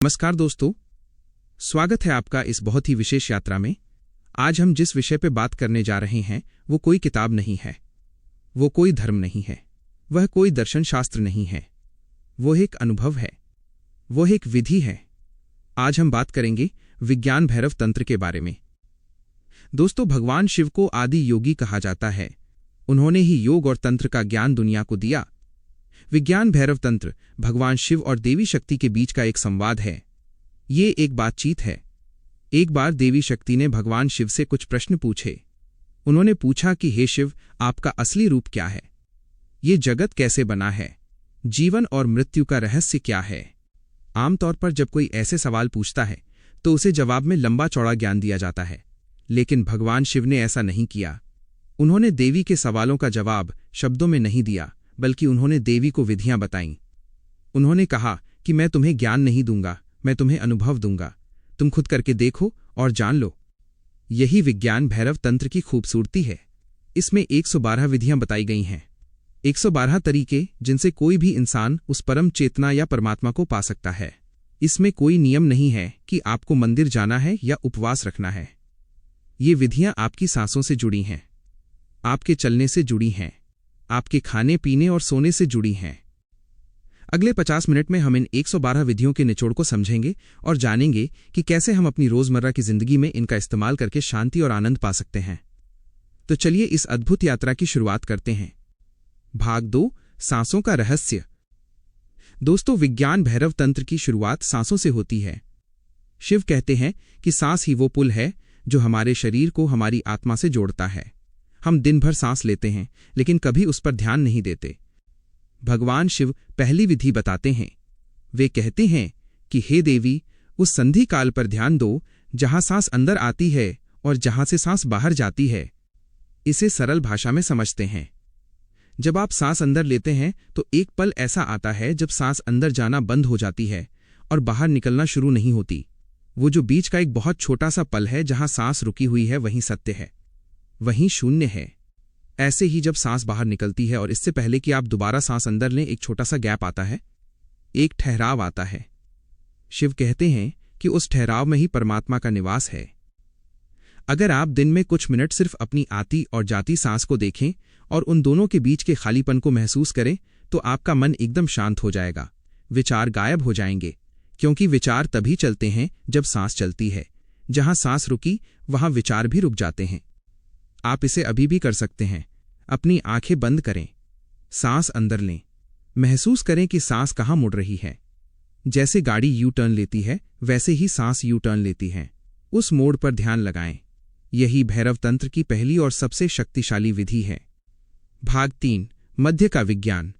नमस्कार दोस्तों, स्वागत है आपका इस बहुत ही विशेष यात्रा में। आज हम जिस विषय पे बात करने जा रहे हैं वो कोई किताब नहीं है, वो कोई धर्म नहीं है, वह कोई दर्शन शास्त्र नहीं है, वो एक अनुभव है, वो एक विधि है। आज हम बात करेंगे विज्ञान भैरव तंत्र के बारे में। दोस्तों, भगवान शिव को आदि योगी कहा जाता है। उन्होंने ही योग और तंत्र का ज्ञान दुनिया को दिया। विज्ञान भैरव तंत्र भगवान शिव और देवी शक्ति के बीच का एक संवाद है। ये एक बातचीत है। एक बार देवी शक्ति ने भगवान शिव से कुछ प्रश्न पूछे। उन्होंने पूछा कि हे शिव, आपका असली रूप क्या है? ये जगत कैसे बना है? जीवन और मृत्यु का रहस्य क्या है? आमतौर पर जब कोई ऐसे सवाल पूछता है तो उसे जवाब में लंबा चौड़ा ज्ञान दिया जाता है, लेकिन भगवान शिव ने ऐसा नहीं किया। उन्होंने देवी के सवालों का जवाब शब्दों में नहीं दिया, बल्कि उन्होंने देवी को विधियां बताईं। उन्होंने कहा कि मैं तुम्हें ज्ञान नहीं दूंगा, मैं तुम्हें अनुभव दूंगा। तुम खुद करके देखो और जान लो। यही विज्ञान भैरव तंत्र की खूबसूरती है। इसमें 112 विधियां बताई गई हैं, 112 तरीके जिनसे कोई भी इंसान उस परम चेतना या परमात्मा को पा सकता है। इसमें कोई नियम नहीं है कि आपको मंदिर जाना है या उपवास रखना है। ये विधियां आपकी सांसों से जुड़ी हैं, आपके चलने से जुड़ी हैं, आपके खाने पीने और सोने से जुड़ी हैं। अगले 50 मिनट में हम इन 112 विधियों के निचोड़ को समझेंगे और जानेंगे कि कैसे हम अपनी रोजमर्रा की जिंदगी में इनका इस्तेमाल करके शांति और आनंद पा सकते हैं। तो चलिए इस अद्भुत यात्रा की शुरुआत करते हैं। भाग 2, सांसों का रहस्य। दोस्तों, विज्ञान भैरव तंत्र की शुरुआत सांसों से होती है। शिव कहते हैं कि सांस ही वो पुल है जो हमारे शरीर को हमारी आत्मा से जोड़ता है। हम दिन भर सांस लेते हैं, लेकिन कभी उस पर ध्यान नहीं देते। भगवान शिव पहली विधि बताते हैं। वे कहते हैं कि हे देवी, उस संधि काल पर ध्यान दो जहां सांस अंदर आती है और जहां से सांस बाहर जाती है। इसे सरल भाषा में समझते हैं। जब आप सांस अंदर लेते हैं तो एक पल ऐसा आता है जब सांस अंदर जाना बंद हो जाती है और बाहर निकलना शुरू नहीं होती। वो जो बीच का एक बहुत छोटा सा पल है जहां सांस रुकी हुई है, वहीं सत्य है, वहीं शून्य है। ऐसे ही जब सांस बाहर निकलती है और इससे पहले कि आप दोबारा सांस अंदर लें, एक छोटा सा गैप आता है, एक ठहराव आता है। शिव कहते हैं कि उस ठहराव में ही परमात्मा का निवास है। अगर आप दिन में कुछ मिनट सिर्फ अपनी आती और जाती सांस को देखें और उन दोनों के बीच के खालीपन को महसूस करें, तो आपका मन एकदम शांत हो जाएगा। विचार गायब हो जाएंगे, क्योंकि विचार तभी चलते हैं जब सांस चलती है। जहां सांस रुकी वहां विचार भी रुक जाते हैं। आप इसे अभी भी कर सकते हैं। अपनी आंखें बंद करें, सांस अंदर लें, महसूस करें कि सांस कहां मुड़ रही है। जैसे गाड़ी यू टर्न लेती है, वैसे ही सांस यू टर्न लेती है। उस मोड़ पर ध्यान लगाएं। यही भैरव तंत्र की पहली और सबसे शक्तिशाली विधि है। भाग 3, मध्य का विज्ञान।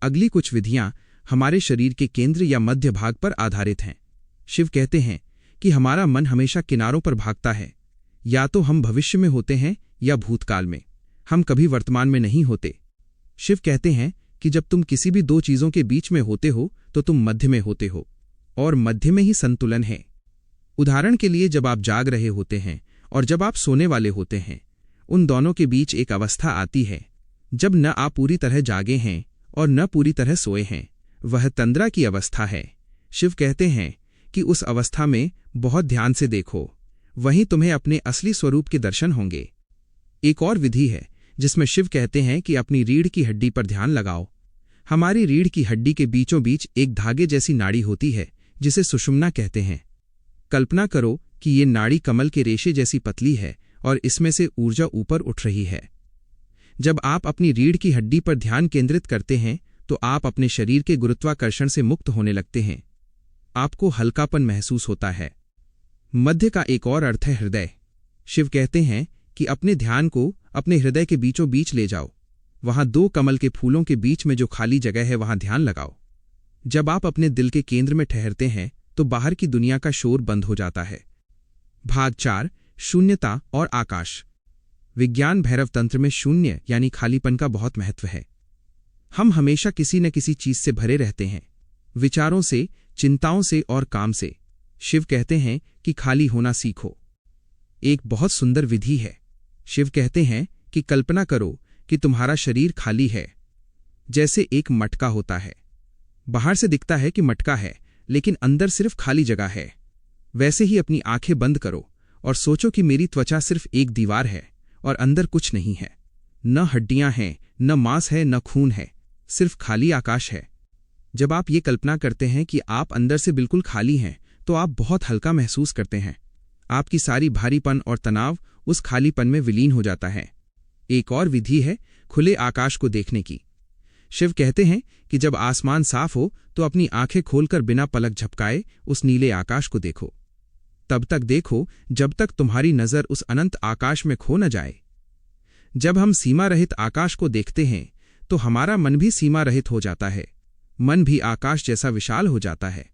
अगली कुछ विधियां हमारे शरीर के केंद्र या मध्य भाग पर आधारित हैं। शिव कहते हैं कि हमारा मन हमेशा किनारों पर भागता है। या तो हम भविष्य में होते हैं या भूतकाल में। हम कभी वर्तमान में नहीं होते। शिव कहते हैं कि जब तुम किसी भी दो चीजों के बीच में होते हो तो तुम मध्य में होते हो, और मध्य में ही संतुलन है। उदाहरण के लिए, जब आप जाग रहे होते हैं और जब आप सोने वाले होते हैं, उन दोनों के बीच एक अवस्था आती है जब न आप पूरी तरह जागे हैं और न पूरी तरह सोए हैं। वह तंद्रा की अवस्था है। शिव कहते हैं कि उस अवस्था में बहुत ध्यान से देखो, वहीं तुम्हें अपने असली स्वरूप के दर्शन होंगे। एक और विधि है जिसमें शिव कहते हैं कि अपनी रीढ़ की हड्डी पर ध्यान लगाओ। हमारी रीढ़ की हड्डी के बीचों बीच एक धागे जैसी नाड़ी होती है जिसे सुषुम्ना कहते हैं। कल्पना करो कि ये नाड़ी कमल के रेशे जैसी पतली है और इसमें से ऊर्जा ऊपर उठ रही है। जब आप अपनी रीढ़ की हड्डी पर ध्यान केंद्रित करते हैं तो आप अपने शरीर के गुरुत्वाकर्षण से मुक्त होने लगते हैं। आपको हल्कापन महसूस होता है। मध्य का एक और अर्थ है हृदय। शिव कहते हैं कि अपने ध्यान को अपने हृदय के बीचों बीच ले जाओ। वहां 2 कमल के फूलों के बीच में जो खाली जगह है, वहां ध्यान लगाओ। जब आप अपने दिल के केंद्र में ठहरते हैं तो बाहर की दुनिया का शोर बंद हो जाता है। भाग 4, शून्यता और आकाश। विज्ञान भैरव तंत्र में शून्य यानी खालीपन का बहुत महत्व है। हम हमेशा किसी न किसी चीज से भरे रहते हैं, विचारों से, चिंताओं से और काम से। शिव कहते हैं कि खाली होना सीखो। एक बहुत सुंदर विधि है। शिव कहते हैं कि कल्पना करो कि तुम्हारा शरीर खाली है, जैसे एक मटका होता है। बाहर से दिखता है कि मटका है, लेकिन अंदर सिर्फ खाली जगह है। वैसे ही अपनी आंखें बंद करो और सोचो कि मेरी त्वचा सिर्फ एक दीवार है और अंदर कुछ नहीं है। न हड्डियां हैं, न मांस है, न खून है, सिर्फ खाली आकाश है। जब आप ये कल्पना करते हैं कि आप अंदर से बिल्कुल खाली हैं, तो आप बहुत हल्का महसूस करते हैं। आपकी सारी भारीपन और तनाव उस खालीपन में विलीन हो जाता है। एक और विधि है खुले आकाश को देखने की। शिव कहते हैं कि जब आसमान साफ हो तो अपनी आंखें खोलकर बिना पलक झपकाए उस नीले आकाश को देखो। तब तक देखो जब तक तुम्हारी नजर उस अनंत आकाश में खो न जाए। जब हम सीमा रहित आकाश को देखते हैं तो हमारा मन भी सीमा रहित हो जाता है। मन भी आकाश जैसा विशाल हो जाता है।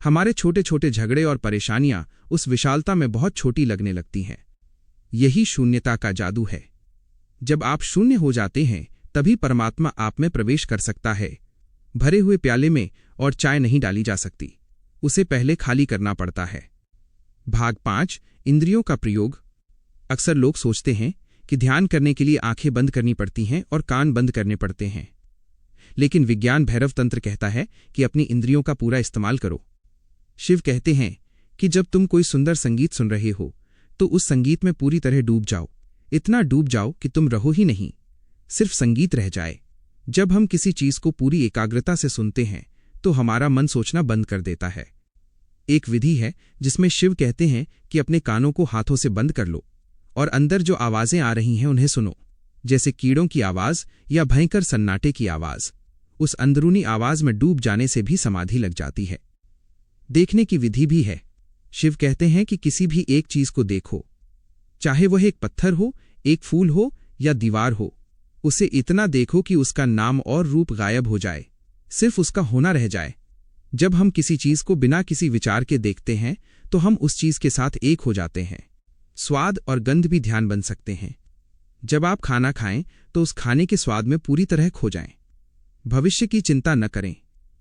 हमारे छोटे छोटे झगड़े और परेशानियां उस विशालता में बहुत छोटी लगने लगती हैं। यही शून्यता का जादू है। जब आप शून्य हो जाते हैं तभी परमात्मा आप में प्रवेश कर सकता है। भरे हुए प्याले में और चाय नहीं डाली जा सकती, उसे पहले खाली करना पड़ता है। भाग 5 इंद्रियों का प्रयोग। अक्सर लोग सोचते हैं कि ध्यान करने के लिए आंखें बंद करनी पड़ती हैं और कान बंद करने पड़ते हैं, लेकिन विज्ञान भैरव तंत्र कहता है कि अपनी इंद्रियों का पूरा इस्तेमाल करो। शिव कहते हैं कि जब तुम कोई सुंदर संगीत सुन रहे हो तो उस संगीत में पूरी तरह डूब जाओ। इतना डूब जाओ कि तुम रहो ही नहीं, सिर्फ संगीत रह जाए। जब हम किसी चीज को पूरी एकाग्रता से सुनते हैं तो हमारा मन सोचना बंद कर देता है। एक विधि है जिसमें शिव कहते हैं कि अपने कानों को हाथों से बंद कर लो और अंदर जो आवाजें आ रही हैं उन्हें सुनो, जैसे कीड़ों की आवाज या भयंकर सन्नाटे की आवाज। उस अंदरूनी आवाज में डूब जाने से भी समाधि लग जाती है। देखने की विधि भी है। शिव कहते हैं कि किसी भी एक चीज को देखो, चाहे वह एक पत्थर हो, एक फूल हो या दीवार हो। उसे इतना देखो कि उसका नाम और रूप गायब हो जाए, सिर्फ उसका होना रह जाए। जब हम किसी चीज को बिना किसी विचार के देखते हैं तो हम उस चीज के साथ एक हो जाते हैं। स्वाद और गंध भी ध्यान बन सकते हैं। जब आप खाना खाएं तो उस खाने के स्वाद में पूरी तरह खो जाएं। भविष्य की चिंता न करें,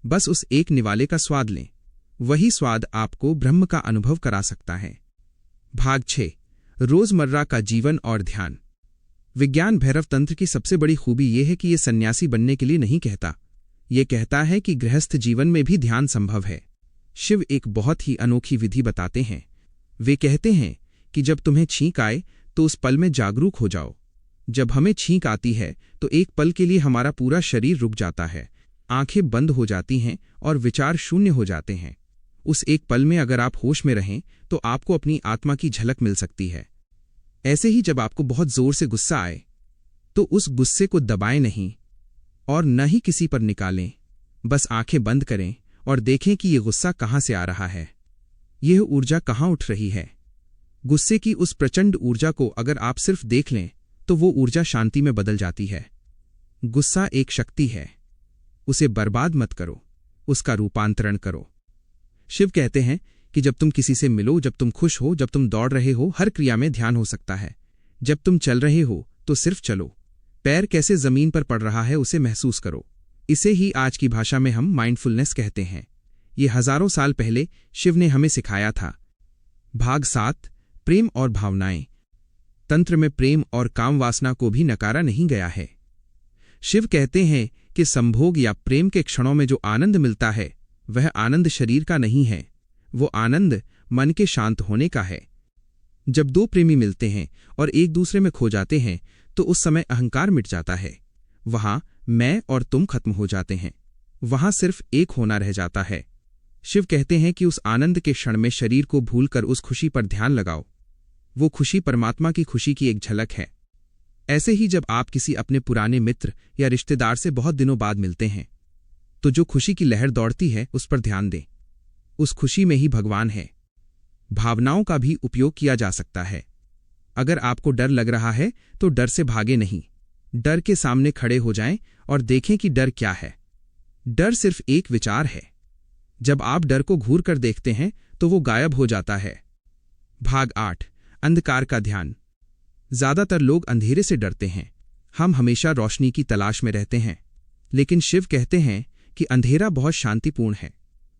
बस उस एक निवाले का स्वाद लें। वही स्वाद आपको ब्रह्म का अनुभव करा सकता है। भाग 6 रोजमर्रा का जीवन और ध्यान। विज्ञान भैरव तंत्र की सबसे बड़ी खूबी यह है कि यह सन्यासी बनने के लिए नहीं कहता। ये कहता है कि गृहस्थ जीवन में भी ध्यान संभव है। शिव एक बहुत ही अनोखी विधि बताते हैं। वे कहते हैं कि जब तुम्हें छींक आए तो उस पल में जागरूक हो जाओ। जब हमें छींक आती है तो एक पल के लिए हमारा पूरा शरीर रुक जाता है, आंखें बंद हो जाती हैं और विचार शून्य हो जाते हैं। उस एक पल में अगर आप होश में रहें तो आपको अपनी आत्मा की झलक मिल सकती है। ऐसे ही जब आपको बहुत जोर से गुस्सा आए तो उस गुस्से को दबाएं नहीं और न ही किसी पर निकालें। बस आंखें बंद करें और देखें कि यह गुस्सा कहां से आ रहा है, यह ऊर्जा कहां उठ रही है। गुस्से की उस प्रचंड ऊर्जा को अगर आप सिर्फ देख लें तो वो ऊर्जा शांति में बदल जाती है। गुस्सा एक शक्ति है, उसे बर्बाद मत करो, उसका रूपांतरण करो। शिव कहते हैं कि जब तुम किसी से मिलो, जब तुम खुश हो, जब तुम दौड़ रहे हो, हर क्रिया में ध्यान हो सकता है। जब तुम चल रहे हो तो सिर्फ चलो। पैर कैसे जमीन पर पड़ रहा है उसे महसूस करो। इसे ही आज की भाषा में हम माइंडफुलनेस कहते हैं। ये हजारों साल पहले शिव ने हमें सिखाया था। भाग 7 प्रेम और भावनाएं। तंत्र में प्रेम और काम वासना को भी नकारा नहीं गया है। शिव कहते हैं कि संभोग या प्रेम के क्षणों में जो आनंद मिलता है वह आनंद शरीर का नहीं है, वो आनंद मन के शांत होने का है। जब दो प्रेमी मिलते हैं और एक दूसरे में खो जाते हैं तो उस समय अहंकार मिट जाता है। वहां मैं और तुम खत्म हो जाते हैं, वहां सिर्फ एक होना रह जाता है। शिव कहते हैं कि उस आनंद के क्षण में शरीर को भूलकर उस खुशी पर ध्यान लगाओ। वो खुशी परमात्मा की खुशी की एक झलक है। ऐसे ही जब आप किसी अपने पुराने मित्र या रिश्तेदार से बहुत दिनों बाद मिलते हैं तो जो खुशी की लहर दौड़ती है उस पर ध्यान दें। उस खुशी में ही भगवान है। भावनाओं का भी उपयोग किया जा सकता है। अगर आपको डर लग रहा है तो डर से भागे नहीं, डर के सामने खड़े हो जाएं और देखें कि डर क्या है। डर सिर्फ एक विचार है। जब आप डर को घूर कर देखते हैं तो वो गायब हो जाता है। भाग 8 अंधकार का ध्यान। ज्यादातर लोग अंधेरे से डरते हैं। हम हमेशा रोशनी की तलाश में रहते हैं, लेकिन शिव कहते हैं कि अंधेरा बहुत शांतिपूर्ण है।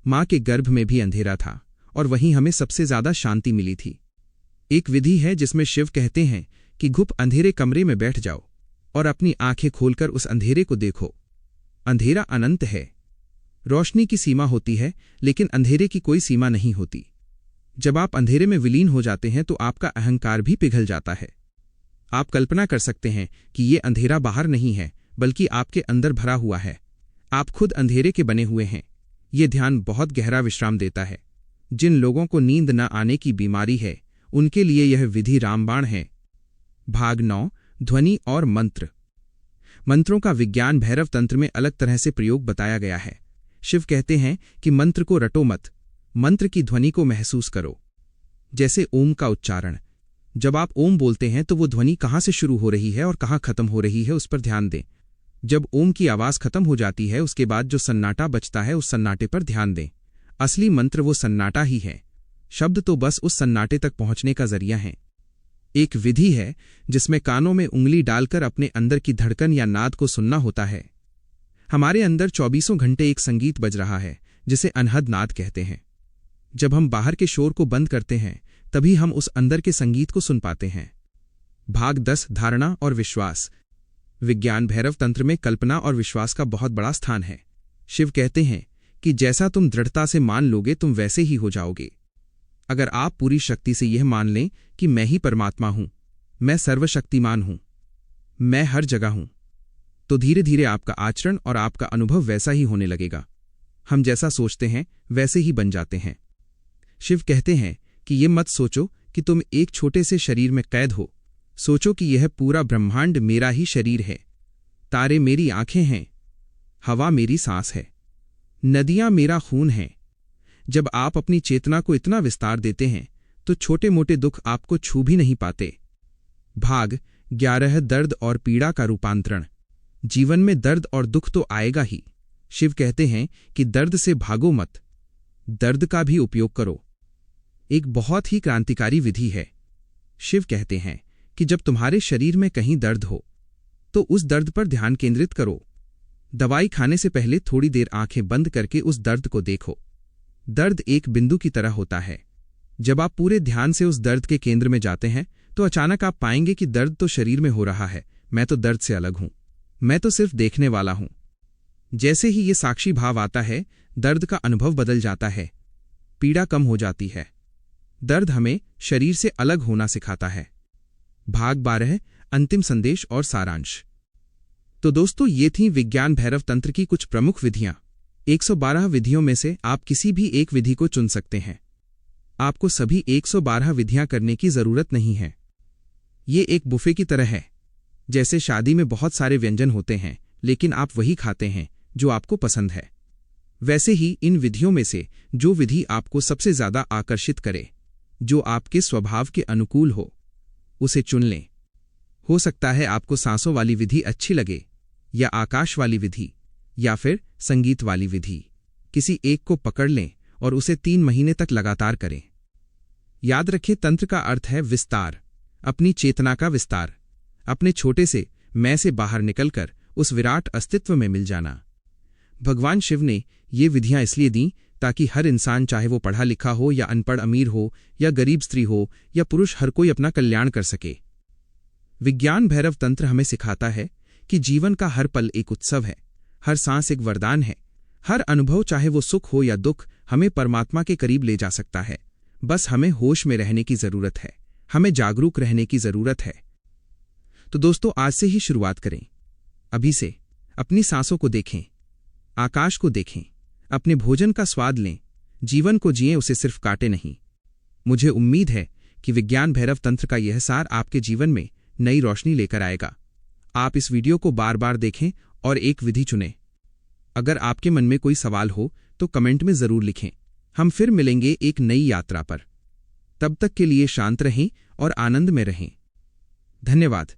मां के गर्भ में भी अंधेरा था और वहीं हमें सबसे ज्यादा शांति मिली थी। एक विधि है जिसमें शिव कहते हैं कि घुप अंधेरे कमरे में बैठ जाओ और अपनी आंखें खोलकर उस अंधेरे को देखो। अंधेरा अनंत है, रोशनी की सीमा होती है, लेकिन अंधेरे की कोई सीमा नहीं होती। जब आप अंधेरे में विलीन हो जाते हैं तो आपका अहंकार भी पिघल जाता है। आप कल्पना कर सकते हैं कि ये अंधेरा बाहर नहीं है, बल्कि आपके अंदर भरा हुआ है। आप खुद अंधेरे के बने हुए हैं। ये ध्यान बहुत गहरा विश्राम देता है। जिन लोगों को नींद न आने की बीमारी है, उनके लिए यह विधि रामबाण है। भाग 9, ध्वनि और मंत्र। मंत्रों का विज्ञान भैरव तंत्र में अलग तरह से प्रयोग बताया गया है। शिव कहते हैं कि मंत्र को रटो मत, मंत्र की ध्वनि को महसूस करो। जैसे ओम का उच्चारण। जब आप ओम बोलते हैं तो वो ध्वनि कहाँ से शुरू हो रही है और कहाँ खत्म हो रही है, उस पर ध्यान दें। जब ओम की आवाज खत्म हो जाती है, उसके बाद जो सन्नाटा बचता है, उस सन्नाटे पर ध्यान दें। असली मंत्र वो सन्नाटा ही है। शब्द तो बस उस सन्नाटे तक पहुंचने का जरिया है। एक विधि है जिसमें कानों में उंगली डालकर अपने अंदर की धड़कन या नाद को सुनना होता है। हमारे अंदर 24 घंटे एक संगीत बज रहा है, जिसे अनहद नाद कहते हैं। जब हम बाहर के शोर को बंद करते हैं, तभी हम उस अंदर के संगीत को सुन पाते हैं। भाग 10, धारणा और विश्वास। विज्ञान भैरव तंत्र में कल्पना और विश्वास का बहुत बड़ा स्थान है। शिव कहते हैं कि जैसा तुम दृढ़ता से मान लोगे, तुम वैसे ही हो जाओगे। अगर आप पूरी शक्ति से यह मान लें कि मैं ही परमात्मा हूं, मैं सर्वशक्तिमान हूं, मैं हर जगह हूं, तो धीरे धीरे आपका आचरण और आपका अनुभव वैसा ही होने लगेगा। हम जैसा सोचते हैं वैसे ही बन जाते हैं। शिव कहते हैं कि ये मत सोचो कि तुम एक छोटे से शरीर में कैद हो। सोचो कि यह पूरा ब्रह्मांड मेरा ही शरीर है। तारे मेरी आंखें हैं, हवा मेरी सांस है, नदियां मेरा खून है। जब आप अपनी चेतना को इतना विस्तार देते हैं तो छोटे मोटे दुख आपको छू भी नहीं पाते। भाग 11, दर्द और पीड़ा का रूपांतरण। जीवन में दर्द और दुख तो आएगा ही। शिव कहते हैं कि दर्द से भागो मत, दर्द का भी उपयोग करो। एक बहुत ही क्रांतिकारी विधि है। शिव कहते हैं कि जब तुम्हारे शरीर में कहीं दर्द हो तो उस दर्द पर ध्यान केंद्रित करो। दवाई खाने से पहले थोड़ी देर आंखें बंद करके उस दर्द को देखो। दर्द एक बिंदु की तरह होता है। जब आप पूरे ध्यान से उस दर्द के केंद्र में जाते हैं तो अचानक आप पाएंगे कि दर्द तो शरीर में हो रहा है, मैं तो दर्द से अलग हूं, मैं तो सिर्फ देखने वाला हूं। जैसे ही ये साक्षी भाव आता है, दर्द का अनुभव बदल जाता है, पीड़ा कम हो जाती है। दर्द हमें शरीर से अलग होना सिखाता है। भाग 12, अंतिम संदेश और सारांश। तो दोस्तों, ये थीं विज्ञान भैरव तंत्र की कुछ प्रमुख विधियां। 112 विधियों में से आप किसी भी एक विधि को चुन सकते हैं। आपको सभी 112 विधियां करने की जरूरत नहीं है। ये एक बुफे की तरह है। जैसे शादी में बहुत सारे व्यंजन होते हैं, लेकिन आप वही खाते हैं जो आपको पसंद है। वैसे ही इन विधियों में से जो विधि आपको सबसे ज्यादा आकर्षित करे, जो आपके स्वभाव के अनुकूल हो, उसे चुन लें। हो सकता है आपको सांसों वाली विधि अच्छी लगे, या आकाश वाली विधि, या फिर संगीत वाली विधि। किसी एक को पकड़ लें और उसे 3 महीने तक लगातार करें। याद रखें, तंत्र का अर्थ है विस्तार, अपनी चेतना का विस्तार, अपने छोटे से मैं से बाहर निकलकर उस विराट अस्तित्व में मिल जाना। भगवान शिव ने ये विधियां इसलिए दी ताकि हर इंसान, चाहे वो पढ़ा लिखा हो या अनपढ़ अमीर हो या गरीब स्त्री हो या पुरुष, हर कोई अपना कल्याण कर सके। विज्ञान भैरव तंत्र हमें सिखाता है कि जीवन का हर पल एक उत्सव है, हर सांस एक वरदान है, हर अनुभव, चाहे वो सुख हो या दुख, हमें परमात्मा के करीब ले जा सकता है। बस हमें होश में रहने की जरूरत है, हमें जागरूक रहने की जरूरत है। तो दोस्तों, आज से ही शुरुआत करें। अभी से अपनी सांसों को देखें, आकाश को देखें, अपने भोजन का स्वाद लें, जीवन को जिएं, उसे सिर्फ काटे नहीं। मुझे उम्मीद है कि विज्ञान भैरव तंत्र का यह सार आपके जीवन में नई रोशनी लेकर आएगा। आप इस वीडियो को बार बार देखें और एक विधि चुनें। अगर आपके मन में कोई सवाल हो तो कमेंट में जरूर लिखें। हम फिर मिलेंगे एक नई यात्रा पर। तब तक के लिए शांत रहें और आनंद में रहें। धन्यवाद।